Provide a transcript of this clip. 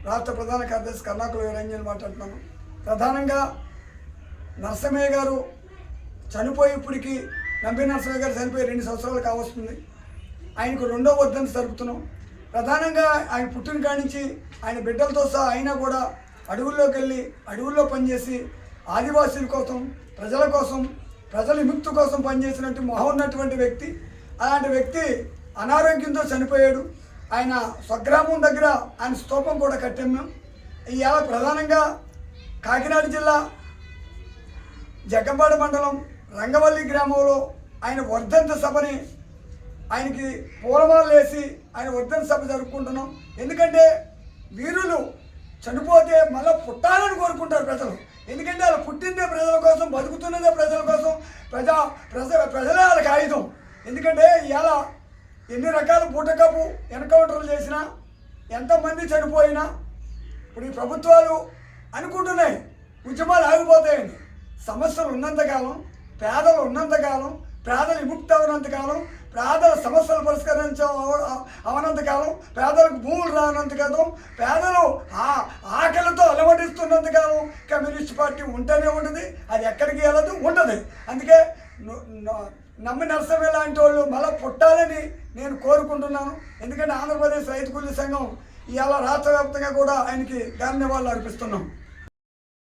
రాష్ట్ర ప్రధాన కార్యదర్శి కర్ణాకుల వీరంజన్ మాట్లాడుతున్నాను. ప్రధానంగా నరసింహయ్య గారు చనిపోయి ఇప్పటికి నంబి నరసింహయ్య గారు చనిపోయి 2 సంవత్సరాలు కావస్తుంది. ఆయనకు 2వ వర్ధంతి జరుపుతున్నాం. ప్రధానంగా ఆయన పుట్టిన కాడి నుంచి ఆయన బిడ్డలతో సహా అయినా కూడా అడవుల్లోకి వెళ్ళి అడవుల్లో పనిచేసి ఆదివాసీల కోసం, ప్రజల కోసం, ప్రజల విముక్తి కోసం పనిచేసినట్టు మహోన్నటువంటి వ్యక్తి. అలాంటి వ్యక్తి అనారోగ్యంతో చనిపోయాడు. ఆయన స్వగ్రామం దగ్గర ఆయన స్తూపం కూడా కట్టాం మేము. ఇవాళ ప్రధానంగా కాకినాడ జిల్లా జగ్గంపాడు మండలం రంగవల్లి గ్రామంలో ఆయన వర్ధంతి సభని ఆయనకి పూలమాలలు వేసి ఆయన వర్ధంతి సభ జరుపుకుంటున్నాం. ఎందుకంటే వీరులు చనిపోతే మళ్ళీ పుట్టాలని కోరుకుంటారు ప్రజలు. ఎందుకంటే వాళ్ళు పుట్టిందే ప్రజల కోసం, బతుకుతున్నదే ప్రజల కోసం, ప్రజలే వాళ్ళకి ఆయుధం. ఎందుకంటే ఇవాళ ఎన్ని రకాల బూటకపు ఎన్కౌంటర్లు చేసినా, ఎంతమంది చనిపోయినా ఇప్పుడు ఈ ప్రభుత్వాలు అనుకుంటున్నాయి ఉద్యమాలు ఆగిపోతాయని. సమస్యలు ఉన్నంతకాలం, పేదలు ఉన్నంతకాలం, పేదలు విముక్తి అవనంతకాలం, పేదల సమస్యలు అవనంతకాలం, పేదలకు భూములు రానంతకాలం, పేదలు ఆకలితో అలవడిస్తున్నంతకాలం కమ్యూనిస్ట్ పార్టీ ఉంటూనే ఉంటుంది. అది ఎక్కడికి వెళ్ళదు, ఉండదు. అందుకే నంబి నరసింహయ్య లాంటి వాళ్ళు మళ్ళీ పుట్టాలని నేను కోరుకుంటున్నాను. ఎందుకంటే ఆంధ్రప్రదేశ్ రైతు కూలీ సంఘం ఇవాళ రాష్ట్ర వ్యాప్తంగా కూడా ఆయనకి ధన్యవాదాలు అర్పిస్తున్నాం.